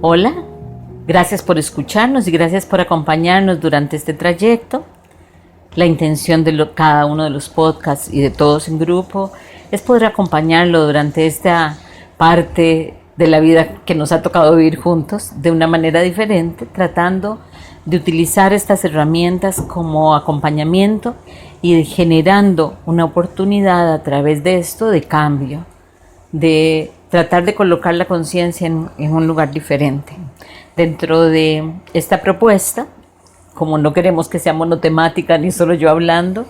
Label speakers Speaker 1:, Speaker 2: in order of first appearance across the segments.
Speaker 1: Hola, gracias por escucharnos y gracias por acompañarnos durante este trayecto. La intención de cada uno de los podcasts y de todos en grupo es poder acompañarlo durante esta parte de la vida que nos ha tocado vivir juntos de una manera diferente, tratando de utilizar estas herramientas como acompañamiento y generando una oportunidad a través de esto de cambio, de tratar de colocar la conciencia en un lugar diferente. Dentro de esta propuesta, como no queremos que sea monotemática ni solo yo hablando,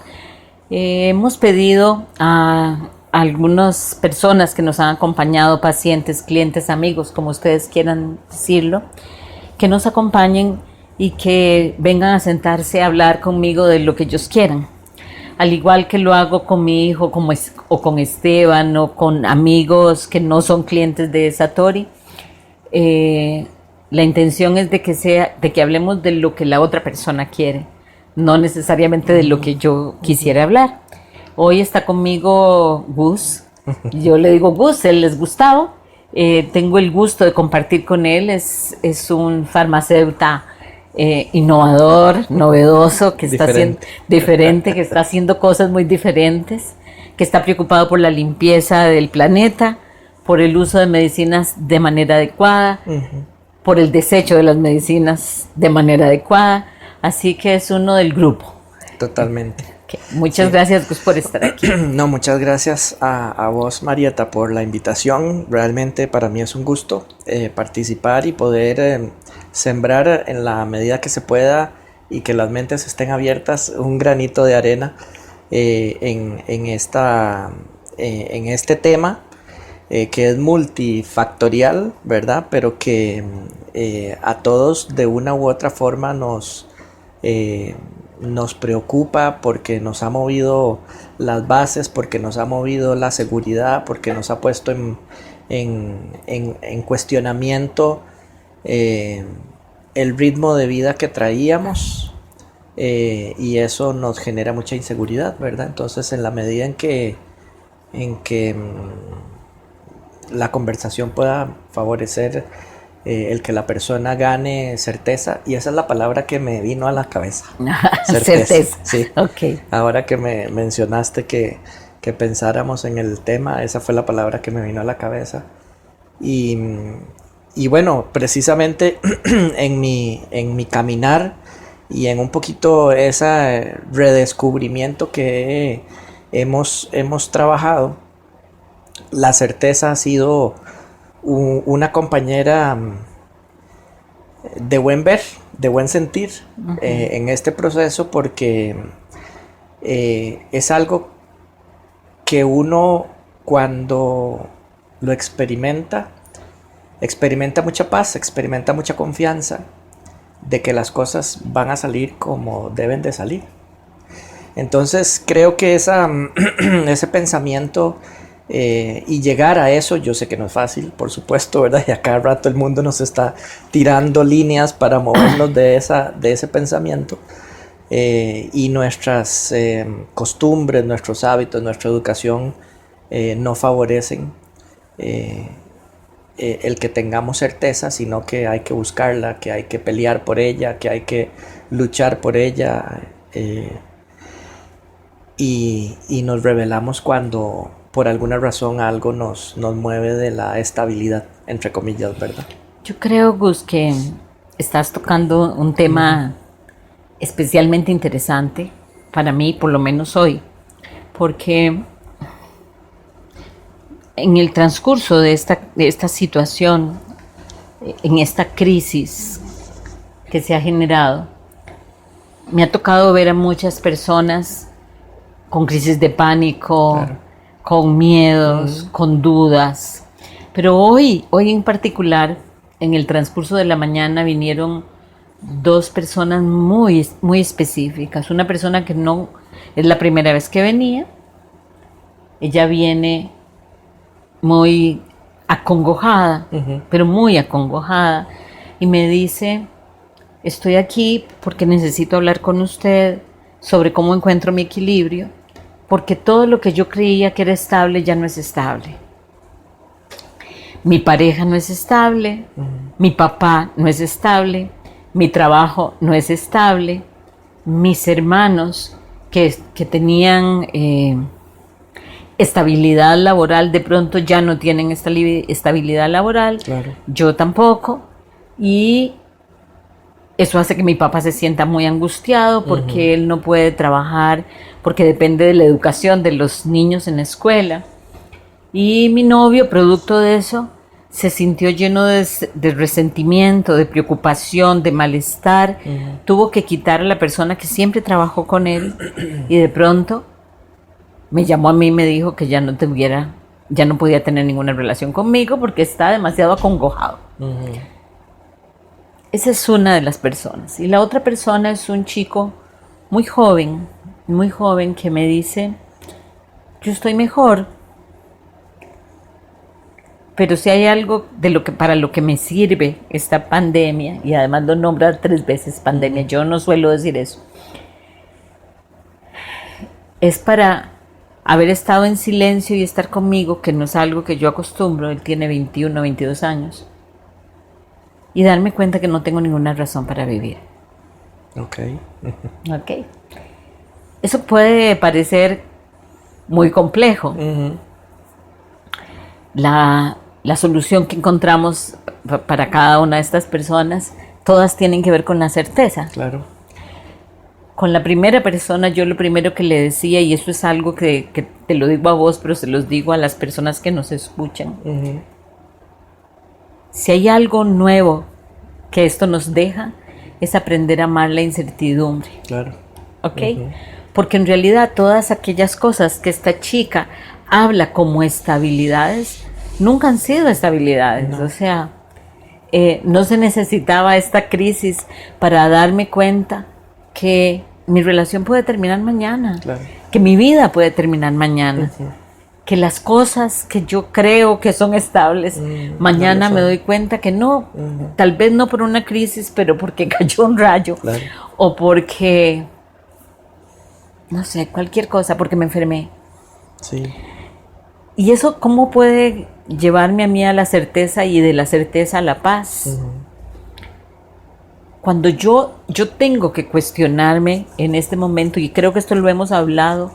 Speaker 1: hemos pedido a algunas personas que nos han acompañado, pacientes, clientes, amigos, como ustedes quieran decirlo, que nos acompañen y que vengan a sentarse a hablar conmigo de lo que ellos quieran. Al igual que lo hago con mi hijo o con Esteban o con amigos que no son clientes de Satori, la intención es de que hablemos de lo que la otra persona quiere, no necesariamente de lo que yo quisiera hablar. Hoy está conmigo Gus, yo le digo Gus, él es Gustavo, tengo el gusto de compartir con él, es un farmacéutico innovador, novedoso, que está haciendo diferente, que está haciendo cosas muy diferentes, que está preocupado por la limpieza del planeta, por el uso de medicinas de manera adecuada, por el desecho de las medicinas de manera adecuada, así que es uno del grupo.
Speaker 2: Totalmente.
Speaker 1: Okay. Muchas gracias, Gus, por estar aquí.
Speaker 2: No, muchas gracias a vos, Marieta, por la invitación. Realmente para mí es un gusto participar y poder sembrar en la medida que se pueda y que las mentes estén abiertas un granito de arena en este tema que es multifactorial, ¿verdad? Pero que a todos de una u otra forma nos preocupa porque nos ha movido las bases, porque nos ha movido la seguridad, porque nos ha puesto en cuestionamiento el ritmo de vida que traíamos y eso nos genera mucha inseguridad, ¿verdad? Entonces, en la medida en que la conversación pueda favorecer el que la persona gane certeza, y esa es la palabra que me vino a la cabeza.
Speaker 1: Certeza.
Speaker 2: Sí.
Speaker 1: Okay.
Speaker 2: Ahora que me mencionaste que pensáramos en el tema, esa fue la palabra que me vino a la cabeza. Y bueno, precisamente en mi caminar y en un poquito ese redescubrimiento que hemos trabajado, la certeza ha sido una compañera de buen ver, de buen sentir en este proceso, porque es algo que uno cuando lo experimenta mucha paz, experimenta mucha confianza de que las cosas van a salir como deben de salir. Entonces creo que ese pensamiento y llegar a eso, yo sé que no es fácil, por supuesto, ¿verdad? Y a cada rato el mundo nos está tirando líneas para movernos de ese pensamiento, y nuestras costumbres, nuestros hábitos, nuestra educación no favorecen el que tengamos certeza, sino que hay que buscarla, que hay que pelear por ella, que hay que luchar por ella, y nos rebelamos cuando por alguna razón algo nos mueve de la estabilidad, entre comillas, ¿verdad?
Speaker 1: Yo creo, Gus, que estás tocando un tema especialmente interesante para mí, por lo menos hoy, porque en el transcurso de esta situación, en esta crisis que se ha generado, me ha tocado ver a muchas personas con crisis de pánico, claro, con miedos, con dudas. Pero hoy en particular, en el transcurso de la mañana vinieron dos personas muy, muy específicas. Una persona que no es la primera vez que venía. Ella viene muy acongojada, pero muy acongojada, y me dice: estoy aquí porque necesito hablar con usted sobre cómo encuentro mi equilibrio, porque todo lo que yo creía que era estable ya no es estable. mi pareja no es estable, mi papá no es estable, mi trabajo no es estable, mis hermanos que tenían estabilidad laboral de pronto ya no tienen estabilidad laboral,
Speaker 2: Claro.
Speaker 1: yo tampoco, y eso hace que mi papá se sienta muy angustiado porque él no puede trabajar, porque depende de la educación de los niños en la escuela. Y mi novio, producto de eso, se sintió lleno de resentimiento, de preocupación, de malestar. Tuvo que quitar a la persona que siempre trabajó con él y de pronto me llamó a mí y me dijo que ya no podía tener ninguna relación conmigo porque está demasiado acongojado. Esa es una de las personas. Y la otra persona es un chico muy joven que me dice, yo estoy mejor, pero si hay algo para lo que me sirve esta pandemia, y además lo nombra 3 veces pandemia, yo no suelo decir eso, es para haber estado en silencio y estar conmigo, que no es algo que yo acostumbro, él tiene 21, 22 años, y darme cuenta que no tengo ninguna razón para vivir.
Speaker 2: Ok.
Speaker 1: Ok. Eso puede parecer muy complejo. La solución que encontramos para cada una de estas personas, todas tienen que ver con la certeza.
Speaker 2: Claro.
Speaker 1: Con la primera persona, yo lo primero que le decía, y eso es algo que te lo digo a vos, pero se los digo a las personas que nos escuchan. Si hay algo nuevo que esto nos deja, es aprender a amar la incertidumbre.
Speaker 2: Claro.
Speaker 1: ¿Ok? Porque en realidad todas aquellas cosas que esta chica habla como estabilidades, nunca han sido estabilidades. No. O sea, no se necesitaba esta crisis para darme cuenta que mi relación puede terminar mañana,
Speaker 2: Claro.
Speaker 1: que mi vida puede terminar mañana, que las cosas que yo creo que son estables, mañana me doy cuenta que no, tal vez no por una crisis, pero porque cayó un rayo,
Speaker 2: Claro.
Speaker 1: o porque, no sé, cualquier cosa, porque me enfermé.
Speaker 2: Sí.
Speaker 1: ¿Y eso cómo puede llevarme a mí a la certeza y de la certeza a la paz? Cuando yo tengo que cuestionarme en este momento, y creo que esto lo hemos hablado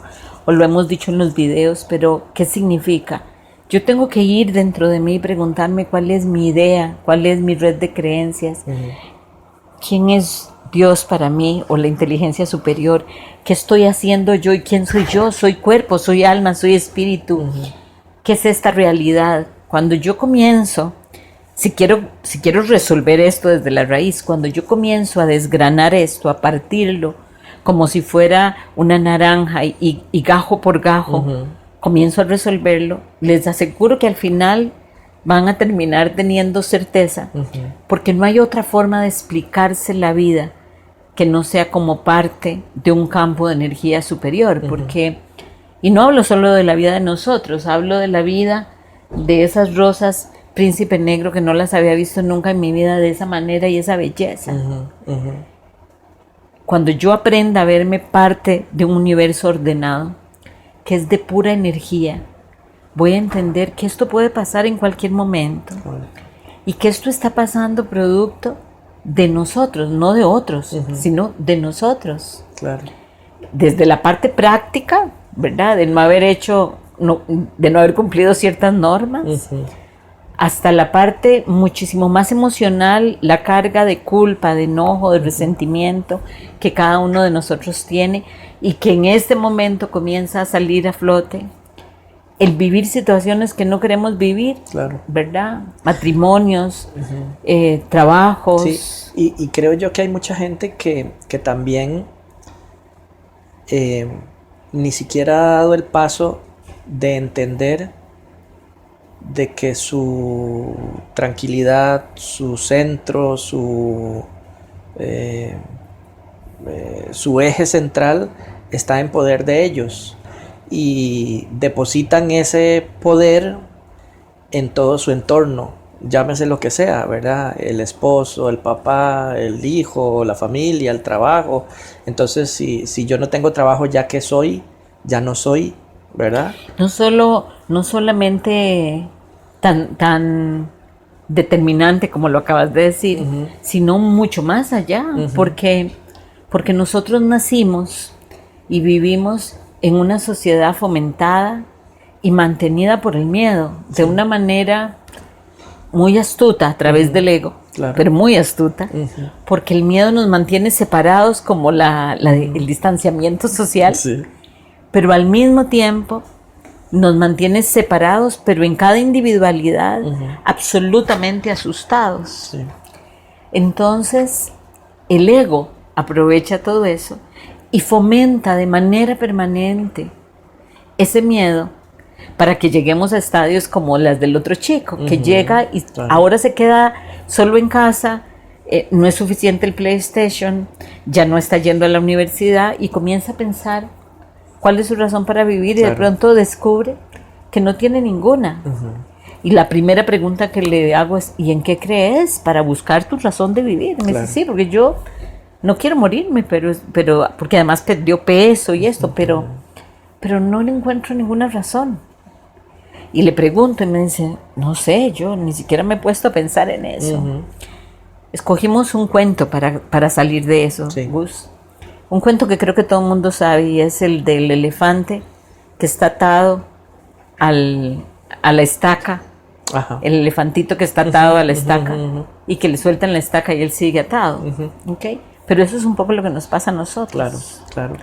Speaker 1: o lo hemos dicho en los videos, pero ¿qué significa? Yo tengo que ir dentro de mí y preguntarme cuál es mi idea, cuál es mi red de creencias, quién es Dios para mí o la inteligencia superior, qué estoy haciendo yo y quién soy yo, soy cuerpo, soy alma, soy espíritu, qué es esta realidad. Cuando yo comienzo, si quiero resolver esto desde la raíz, cuando yo comienzo a desgranar esto, a partirlo, como si fuera una naranja y gajo por gajo, comienzo a resolverlo, les aseguro que al final van a terminar teniendo certeza, porque no hay otra forma de explicarse la vida que no sea como parte de un campo de energía superior, porque, y no hablo solo de la vida de nosotros, hablo de la vida de esas rosas príncipe negro que no las había visto nunca en mi vida de esa manera y esa belleza. Cuando yo aprenda a verme parte de un universo ordenado, que es de pura energía, voy a entender que esto puede pasar en cualquier momento y que esto está pasando producto de nosotros, no de otros, sino de nosotros.
Speaker 2: Claro.
Speaker 1: Desde la parte práctica, ¿verdad? De no haber cumplido ciertas normas, hasta la parte muchísimo más emocional, la carga de culpa, de enojo, de resentimiento que cada uno de nosotros tiene y que en este momento comienza a salir a flote. El vivir situaciones que no queremos vivir,
Speaker 2: Claro.
Speaker 1: ¿verdad? Matrimonios, trabajos.
Speaker 2: Sí. Y creo yo que hay mucha gente que también ni siquiera ha dado el paso de entender de que su tranquilidad, su centro, su eje central está en poder de ellos y depositan ese poder en todo su entorno, llámese lo que sea, ¿verdad? El esposo, el papá, el hijo, la familia, el trabajo. Entonces, si yo no tengo trabajo, ¿ya qué soy? Ya no soy, ¿verdad?
Speaker 1: No solamente tan determinante como lo acabas de decir, sino mucho más allá, porque nosotros nacimos y vivimos en una sociedad fomentada y mantenida por el miedo, de una manera muy astuta a través del ego, pero muy astuta, porque el miedo nos mantiene separados como el distanciamiento social, pero al mismo tiempo nos mantiene separados, pero en cada individualidad absolutamente asustados. Sí. Entonces, el ego aprovecha todo eso y fomenta de manera permanente ese miedo para que lleguemos a estadios como las del otro chico, que llega y ahora se queda solo en casa, no es suficiente el PlayStation, ya no está yendo a la universidad y comienza a pensar cuál es su razón para vivir y de pronto descubre que no tiene ninguna. Y la primera pregunta que le hago es, ¿y en qué crees para buscar tu razón de vivir? Me dice, sí, porque yo no quiero morirme, pero porque además perdió peso y esto, pero no le encuentro ninguna razón. Y le pregunto y me dice, no sé, yo ni siquiera me he puesto a pensar en eso. Escogimos un cuento para salir de eso, Gus. Un cuento que creo que todo el mundo sabe y es el del elefante que está atado a la estaca. El elefantito que está atado a la estaca y que le sueltan la estaca y él sigue atado. ¿Okay? Pero eso es un poco lo que nos pasa a nosotros. Claro.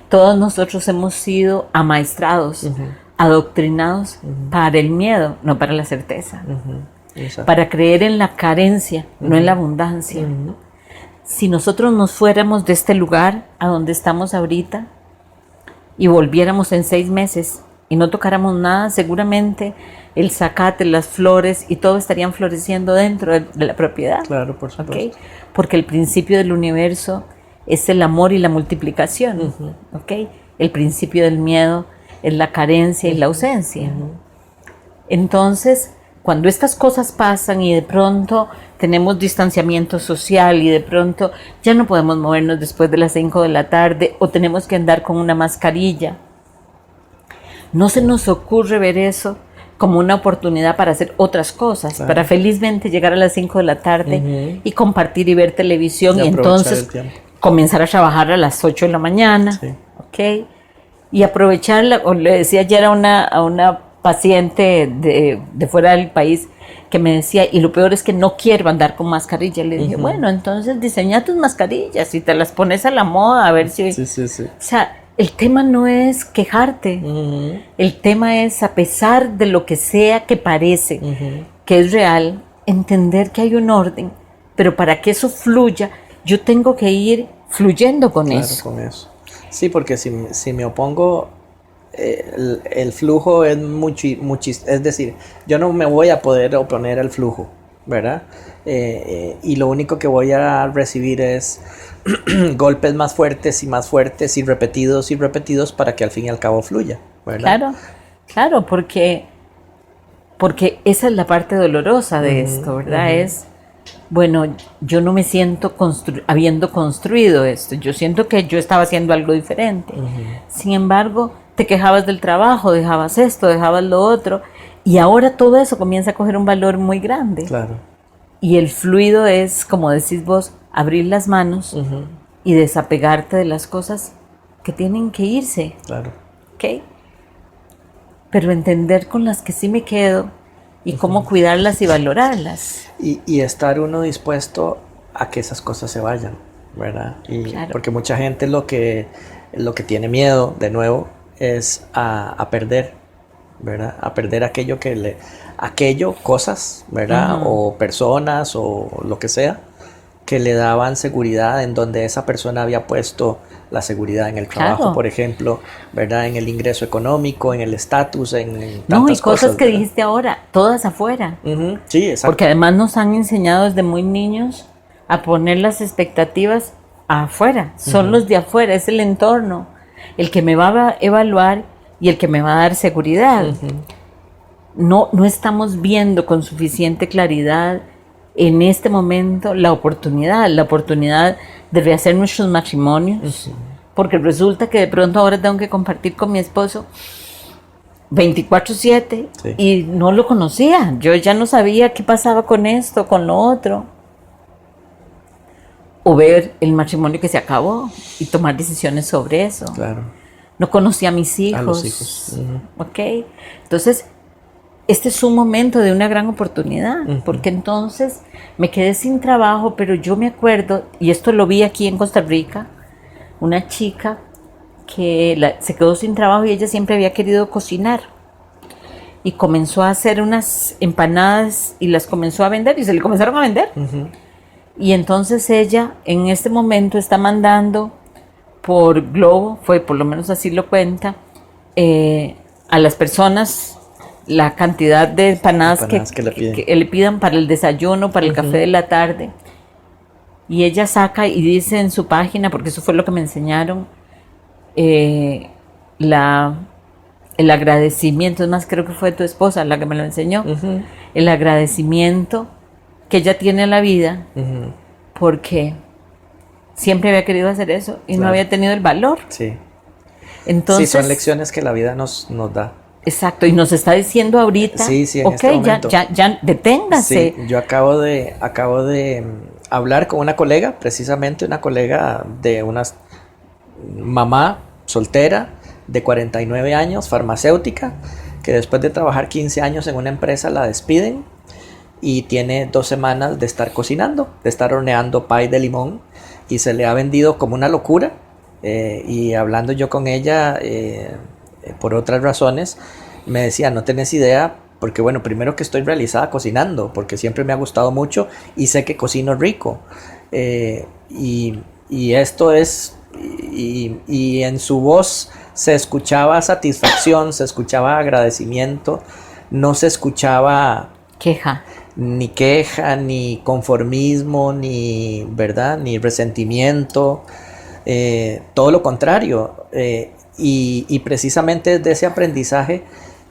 Speaker 1: Todos nosotros hemos sido amaestrados, adoctrinados para el miedo, no para la certeza. Para creer en la carencia, no en la abundancia. Si nosotros nos fuéramos de este lugar a donde estamos ahorita y volviéramos en 6 meses y no tocáramos nada, seguramente el zacate, las flores y todo estarían floreciendo dentro de la propiedad. Claro, por supuesto. ¿Okay? Porque el principio del universo es el amor y la multiplicación. ¿Okay? El principio del miedo es la carencia y la ausencia. Entonces, cuando estas cosas pasan y de pronto tenemos distanciamiento social y de pronto ya no podemos movernos después de las 5 de la tarde o tenemos que andar con una mascarilla, no se nos ocurre ver eso como una oportunidad para hacer otras cosas, para felizmente llegar a las 5 de la tarde y compartir y ver televisión y entonces comenzar a trabajar a las 8 de la mañana, ¿okay? Y aprovecharla. O le decía ayer a una paciente de fuera del país que me decía, y lo peor es que no quiero andar con mascarilla. Le dije, bueno, entonces diseña tus mascarillas y te las pones a la moda a ver si... O sea, el tema no es quejarte, el tema es, a pesar de lo que sea que parece que es real, entender que hay un orden, pero para que eso fluya, yo tengo que ir fluyendo con eso.
Speaker 2: Sí, porque si me opongo, el flujo es es decir, yo no me voy a poder oponer al flujo, ¿verdad? Y lo único que voy a recibir es golpes más fuertes y repetidos para que al fin y al cabo fluya, ¿verdad?
Speaker 1: Claro, porque esa es la parte dolorosa de esto, ¿verdad? Es, bueno, yo no me siento habiendo construido esto, yo siento que yo estaba haciendo algo diferente. Sin embargo, te quejabas del trabajo, dejabas esto, dejabas lo otro, y ahora todo eso comienza a coger un valor muy grande. Claro. Y el fluido es, como decís vos, abrir las manos y desapegarte de las cosas que tienen que irse. Claro. ¿Ok? Pero entender con las que sí me quedo y cómo cuidarlas y valorarlas.
Speaker 2: Y estar uno dispuesto a que esas cosas se vayan, ¿verdad? Porque mucha gente lo que tiene miedo, de nuevo, es a perder, ¿verdad? A perder cosas, ¿verdad? O personas o lo que sea, que le daban seguridad en donde esa persona había puesto la seguridad en el trabajo, por ejemplo, ¿verdad? En el ingreso económico, en el estatus, en tantas
Speaker 1: cosas que
Speaker 2: ¿verdad?
Speaker 1: Dijiste ahora, todas afuera.
Speaker 2: Sí, exacto.
Speaker 1: Porque además nos han enseñado desde muy niños a poner las expectativas afuera. Son los de afuera, es el entorno el que me va a evaluar y el que me va a dar seguridad. No estamos viendo con suficiente claridad en este momento la oportunidad de rehacer nuestros matrimonios, porque resulta que de pronto ahora tengo que compartir con mi esposo 24/7
Speaker 2: Sí.
Speaker 1: y no lo conocía. Yo ya no sabía qué pasaba con esto, con lo otro. O ver el matrimonio que se acabó y tomar decisiones sobre eso.
Speaker 2: Claro.
Speaker 1: No conocía a mis hijos.
Speaker 2: A los hijos.
Speaker 1: Ok. Entonces, este es un momento de una gran oportunidad, porque entonces me quedé sin trabajo, pero yo me acuerdo, y esto lo vi aquí en Costa Rica, una chica que se quedó sin trabajo y ella siempre había querido cocinar. Y comenzó a hacer unas empanadas y las comenzó a vender y se le comenzaron a vender. Y entonces ella en este momento está mandando por Globo, por lo menos así lo cuenta, a las personas la cantidad de empanadas que le pidan para el desayuno, para el café de la tarde. Y ella saca y dice en su página, porque eso fue lo que me enseñaron, el agradecimiento, es más, creo que fue tu esposa la que me lo enseñó, el agradecimiento que ella tiene a la vida, porque siempre había querido hacer eso y no había tenido el valor.
Speaker 2: Sí.
Speaker 1: Entonces,
Speaker 2: sí, son lecciones que la vida nos da.
Speaker 1: Exacto, y nos está diciendo ahorita,
Speaker 2: en este momento.
Speaker 1: ya deténgase.
Speaker 2: Sí, yo acabo de hablar con una colega, precisamente una colega de una mamá soltera de 49 años, farmacéutica, que después de trabajar 15 años en una empresa la despiden y tiene 2 semanas de estar cocinando, de estar horneando pie de limón, y se le ha vendido como una locura. Y hablando yo con ella por otras razones, me decía, no tenés idea, porque bueno, primero que estoy realizada cocinando, porque siempre me ha gustado mucho y sé que cocino rico, y esto es, y en su voz se escuchaba satisfacción, se escuchaba agradecimiento, no se escuchaba ni queja, ni conformismo, ni, ¿verdad?, ni resentimiento, todo lo contrario, y precisamente de ese aprendizaje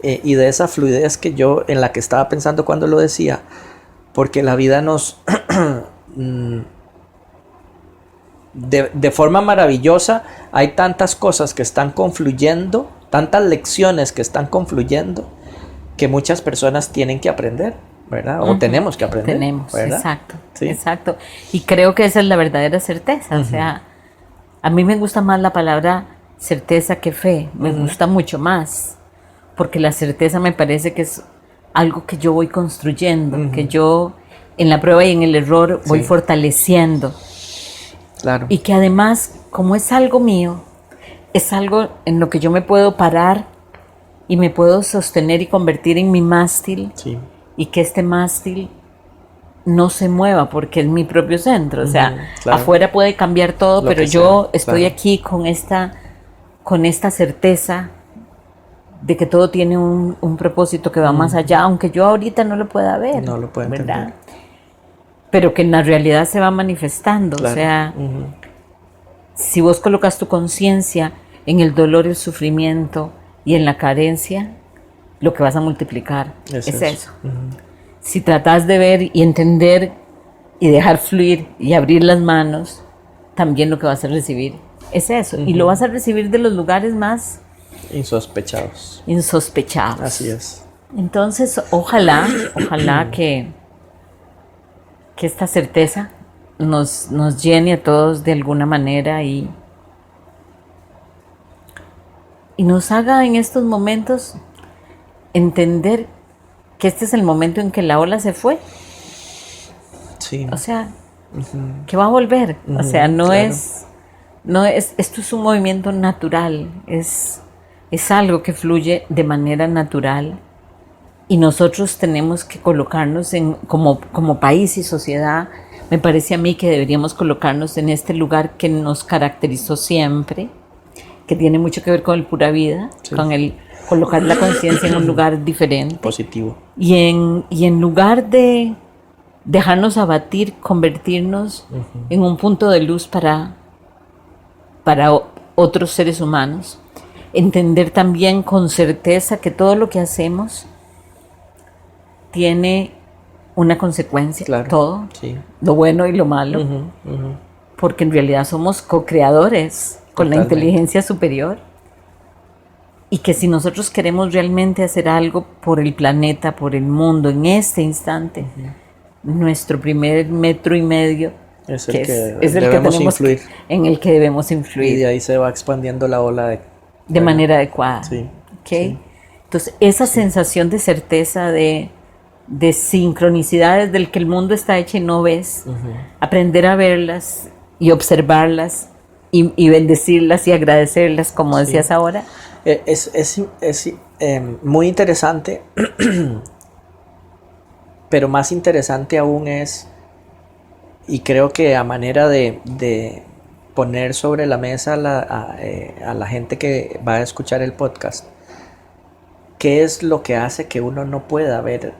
Speaker 2: y de esa fluidez en la que estaba pensando cuando lo decía, porque la vida nos de forma maravillosa, hay tantas cosas que están confluyendo, tantas lecciones que están confluyendo, que muchas personas tienen que aprender, ¿verdad? O tenemos que aprender. ¿verdad?
Speaker 1: Exacto,
Speaker 2: ¿Sí?
Speaker 1: exacto. Y creo que esa es la verdadera certeza. O sea, a mí me gusta más la palabra certeza que fe. Me gusta mucho más. Porque la certeza me parece que es algo que yo voy construyendo, que yo en la prueba y en el error voy fortaleciendo.
Speaker 2: Claro.
Speaker 1: Y que además, como es algo mío, es algo en lo que yo me puedo parar y me puedo sostener y convertir en mi mástil.
Speaker 2: Sí.
Speaker 1: Y que este mástil no se mueva porque es mi propio centro. O sea, afuera puede cambiar todo, pero yo estoy aquí con esta certeza de que todo tiene un propósito que va más allá, aunque yo ahorita no lo pueda ver.
Speaker 2: No lo puedo
Speaker 1: ¿verdad?
Speaker 2: entender.
Speaker 1: Pero que en la realidad se va manifestando.
Speaker 2: Claro.
Speaker 1: O sea, si vos colocas tu conciencia en el dolor, el sufrimiento y en la carencia, lo que vas a multiplicar es eso. Si tratas de ver y entender y dejar fluir y abrir las manos, también lo que vas a recibir es eso. Y lo vas a recibir de los lugares más
Speaker 2: insospechados.
Speaker 1: Así
Speaker 2: es.
Speaker 1: Entonces, ojalá que esta certeza nos llene a todos de alguna manera y nos haga en estos momentos entender que este es el momento en que la ola se fue.
Speaker 2: Sí.
Speaker 1: O sea, que va a volver. O sea, no es, esto es un movimiento natural, es algo que fluye de manera natural y nosotros tenemos que colocarnos como país y sociedad. Me parece a mí que deberíamos colocarnos en este lugar que nos caracterizó siempre, que tiene mucho que ver con el pura vida, con el colocar la conciencia en un lugar diferente.
Speaker 2: Positivo.
Speaker 1: Y en lugar de dejarnos abatir, convertirnos en un punto de luz para otros seres humanos. Entender también con certeza que todo lo que hacemos tiene una consecuencia, todo, lo bueno y lo malo, porque en realidad somos co-creadores con la inteligencia superior. y que si nosotros queremos realmente hacer algo por el planeta, por el mundo, en este instante, nuestro primer 1.5 metros
Speaker 2: es el que
Speaker 1: debemos
Speaker 2: debemos influir.
Speaker 1: en el que debemos
Speaker 2: Y
Speaker 1: influir
Speaker 2: de ahí se va expandiendo la ola
Speaker 1: de manera adecuada.
Speaker 2: Sí.
Speaker 1: ¿Okay? Sí. Entonces, esa sensación de certeza, de sincronicidades del que el mundo está hecho y no ves, aprender a verlas y observarlas y bendecirlas y agradecerlas, como decías ahora.
Speaker 2: Es muy interesante, pero más interesante aún es, y creo que a manera de poner sobre la mesa a la gente que va a escuchar el podcast, ¿qué es lo que hace que uno no pueda ver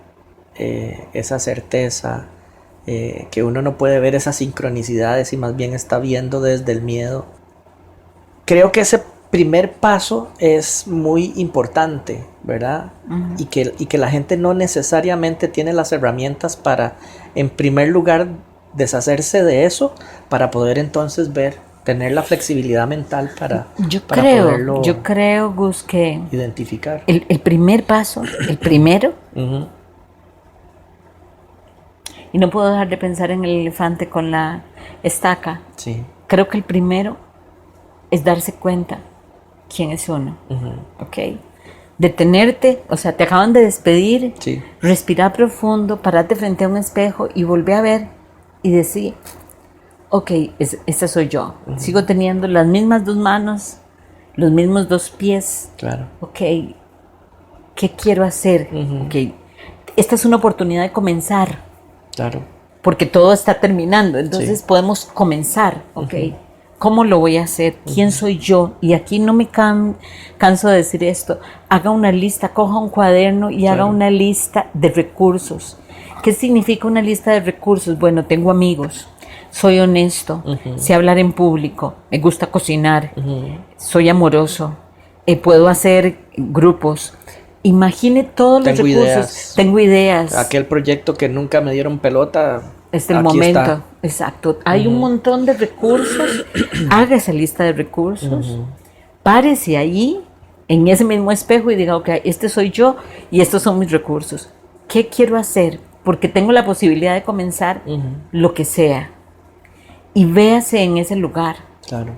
Speaker 2: esa certeza, que uno no puede ver esas sincronicidades y más bien está viendo desde el miedo? Creo que ese primer paso es muy importante, ¿verdad? Y que la gente no necesariamente tiene las herramientas para, en primer lugar, deshacerse de eso, para poder entonces tener la flexibilidad mental para poderlo
Speaker 1: yo creo, Gus, que
Speaker 2: identificar.
Speaker 1: El primer paso, el primero, y no puedo dejar de pensar en el elefante con la estaca.
Speaker 2: Sí.
Speaker 1: Creo que el primero es darse cuenta quién es uno, ¿ok? Detenerte, o sea, te acaban de despedir,
Speaker 2: sí.
Speaker 1: Respirar profundo, pararte frente a un espejo y volver a ver y decir, ok, esta soy yo. Sigo teniendo las mismas 2 manos, los mismos 2 pies.
Speaker 2: Claro.
Speaker 1: Ok, ¿qué quiero hacer? Okay. Esta es una oportunidad de comenzar.
Speaker 2: Claro.
Speaker 1: Porque todo está terminando, entonces podemos comenzar, ¿ok? ¿Cómo lo voy a hacer? ¿Quién soy yo? Y aquí no me canso de decir esto. Haga una lista, coja un cuaderno y haga una lista de recursos. ¿Qué significa una lista de recursos? Bueno, tengo amigos, soy honesto, sé hablar en público, me gusta cocinar, soy amoroso, puedo hacer grupos. Imagine todos los recursos. Tengo ideas.
Speaker 2: Aquel proyecto que nunca me dieron pelota.
Speaker 1: Es el momento. Está. Exacto. Hay un montón de recursos. Haga esa lista de recursos. Párese ahí, en ese mismo espejo y diga, ok, este soy yo y estos son mis recursos. ¿Qué quiero hacer? Porque tengo la posibilidad de comenzar lo que sea. Y véase en ese lugar.
Speaker 2: Claro.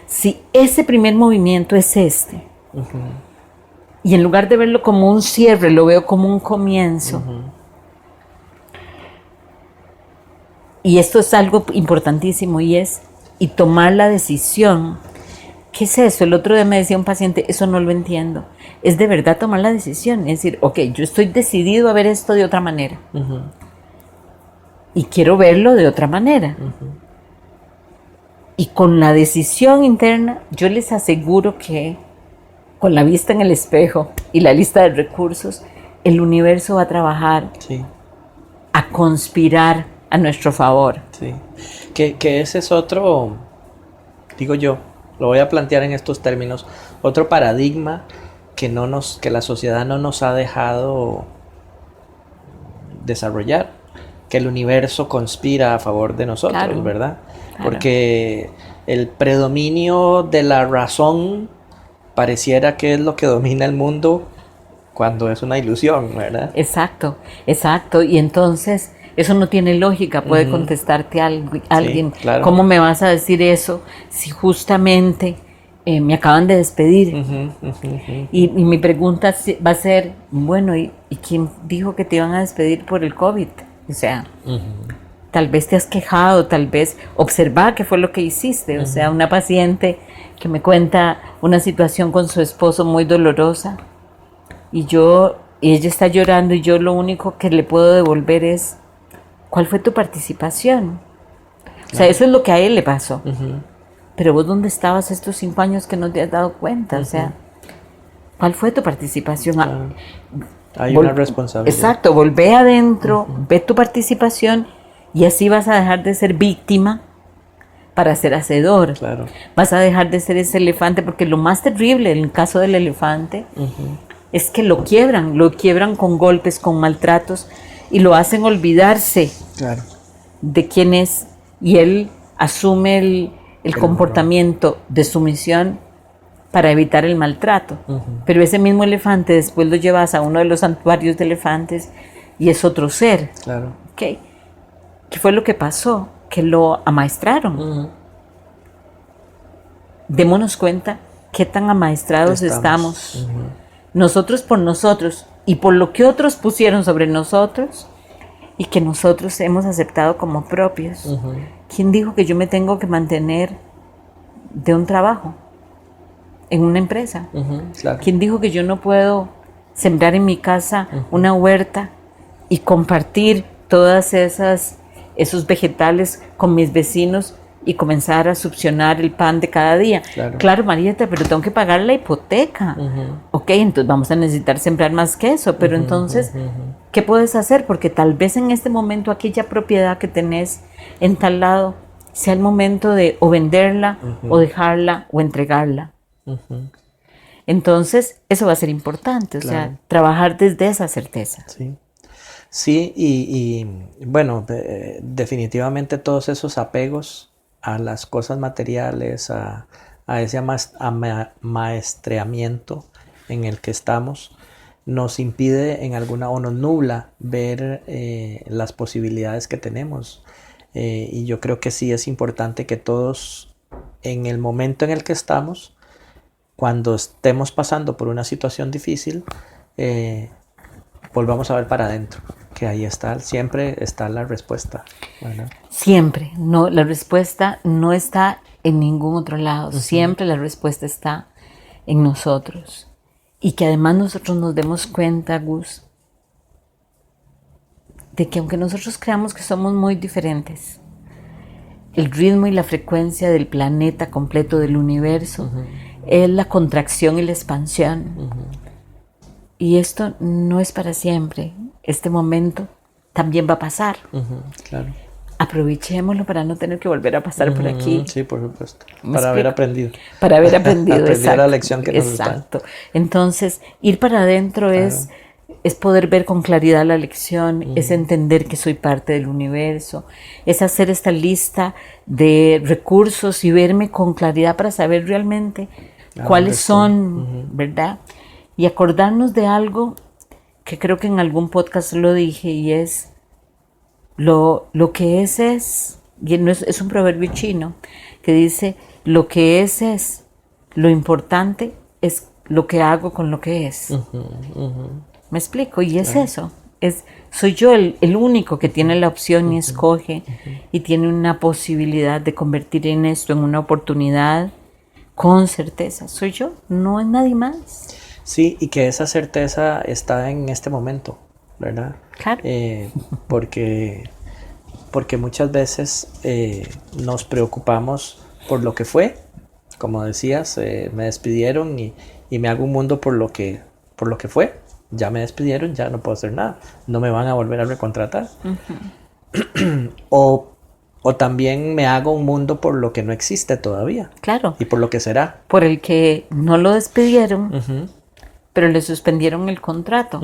Speaker 1: Si ese primer movimiento es este, y en lugar de verlo como un cierre, lo veo como un comienzo. Y esto es algo importantísimo y tomar la decisión. ¿Qué es eso? El otro día me decía un paciente, eso no lo entiendo. Es de verdad tomar la decisión. Es decir, ok, yo estoy decidido a ver esto de otra manera. Y quiero verlo de otra manera. Y con la decisión interna, yo les aseguro que con la vista en el espejo y la lista de recursos, el universo va a trabajar a conspirar a nuestro favor.
Speaker 2: Sí. Que ese es otro, digo yo, lo voy a plantear en estos términos, otro paradigma que la sociedad no nos ha dejado desarrollar, que el universo conspira a favor de nosotros, ¿verdad? Claro. Porque el predominio de la razón pareciera que es lo que domina el mundo cuando es una ilusión, ¿verdad?
Speaker 1: Exacto. Y entonces eso no tiene lógica, puede contestarte alguien.
Speaker 2: Sí, claro.
Speaker 1: ¿Cómo me vas a decir eso si justamente me acaban de despedir? Y mi pregunta va a ser, bueno, ¿y quién dijo que te iban a despedir por el COVID? O sea, tal vez te has quejado, tal vez observa qué fue lo que hiciste. O sea, una paciente que me cuenta una situación con su esposo muy dolorosa y ella está llorando y yo lo único que le puedo devolver es, ¿cuál fue tu participación? O sea, eso es lo que a él le pasó. Pero vos, ¿dónde estabas estos 5 años que no te has dado cuenta? O sea, ¿cuál fue tu participación?
Speaker 2: Hay una responsabilidad.
Speaker 1: Exacto, volvé adentro, ve tu participación y así vas a dejar de ser víctima para ser hacedor.
Speaker 2: Claro.
Speaker 1: Vas a dejar de ser ese elefante, porque lo más terrible en el caso del elefante es que lo quiebran con golpes, con maltratos y lo hacen olvidarse de quién es, y él asume el comportamiento de sumisión para evitar el maltrato. Pero ese mismo elefante después lo llevas a uno de los santuarios de elefantes y es otro ser.
Speaker 2: Claro.
Speaker 1: ¿Okay? ¿Qué fue lo que pasó? Que lo amaestraron. Démonos cuenta qué tan amaestrados estamos. Nosotros por nosotros y por lo que otros pusieron sobre nosotros y que nosotros hemos aceptado como propios. ¿Quién dijo que yo me tengo que mantener de un trabajo en una empresa?
Speaker 2: Claro.
Speaker 1: ¿Quién dijo que yo no puedo sembrar en mi casa una huerta y compartir todas esos vegetales con mis vecinos y comenzar a succionar el pan de cada día? Claro, Marieta, pero tengo que pagar la hipoteca. Ok, entonces vamos a necesitar sembrar más que eso, pero entonces, ¿qué puedes hacer? Porque tal vez en este momento aquella propiedad que tenés en tal lado sea el momento de o venderla o dejarla o entregarla. Entonces, eso va a ser importante, o sea, trabajar desde esa certeza.
Speaker 2: Sí. Sí, y bueno, definitivamente todos esos apegos a las cosas materiales, a ese maestreamiento en el que estamos, nos impide o nos nubla ver las posibilidades que tenemos. Y yo creo que sí es importante que todos, en el momento en el que estamos, cuando estemos pasando por una situación difícil, volvamos a ver para adentro, que ahí está, siempre está la respuesta, ¿verdad?
Speaker 1: Siempre, no, la respuesta no está en ningún otro lado, siempre la respuesta está en nosotros. Y que además nosotros nos demos cuenta, Gus, de que aunque nosotros creamos que somos muy diferentes, el ritmo y la frecuencia del planeta completo, del universo, es la contracción y la expansión. Y esto no es para siempre. Este momento también va a pasar.
Speaker 2: Claro.
Speaker 1: Aprovechémoslo para no tener que volver a pasar por aquí.
Speaker 2: Sí, por supuesto. Para haber aprendido.
Speaker 1: Para haber aprendido,
Speaker 2: aprender la lección que nos está.
Speaker 1: Exacto. Entonces, ir para adentro es poder ver con claridad la lección, es entender que soy parte del universo, es hacer esta lista de recursos y verme con claridad para saber realmente cuáles son, ¿verdad? Y acordarnos de algo que creo que en algún podcast lo dije, y es lo que es, y no es un proverbio chino que dice, lo que es, lo importante es lo que hago con lo que es. ¿Me explico? Y es eso, soy yo el único que tiene la opción y escoge y tiene una posibilidad de convertir en esto en una oportunidad con certeza. Soy yo, no es nadie más.
Speaker 2: Sí, y que esa certeza está en este momento, ¿verdad?
Speaker 1: Claro.
Speaker 2: Porque muchas veces nos preocupamos por lo que fue, como decías, me despidieron y me hago un mundo por lo que fue. Ya me despidieron, ya no puedo hacer nada, no me van a volver a recontratar. O también me hago un mundo por lo que no existe todavía.
Speaker 1: Claro.
Speaker 2: Y por lo que será.
Speaker 1: Por el que no lo despidieron, pero le suspendieron el contrato.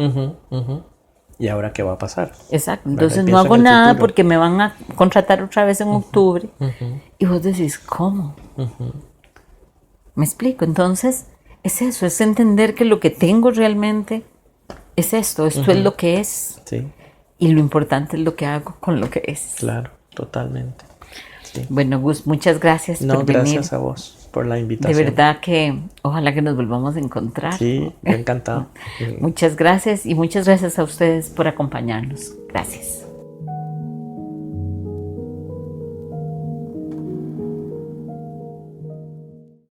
Speaker 2: ¿Y ahora qué va a pasar?
Speaker 1: Exacto. Entonces no hago nada porque me van a contratar otra vez en octubre. Y vos decís, ¿cómo? ¿Me explico? Entonces, es eso, es entender que lo que tengo realmente es esto es lo que es.
Speaker 2: Sí.
Speaker 1: Y lo importante es lo que hago con lo que es.
Speaker 2: Claro, totalmente. Sí.
Speaker 1: Bueno, Gus, muchas gracias por venir.
Speaker 2: Gracias a vos por la invitación.
Speaker 1: De verdad que ojalá que nos volvamos a encontrar.
Speaker 2: Sí, yo encantado.
Speaker 1: Muchas gracias y muchas gracias a ustedes por acompañarnos. Gracias.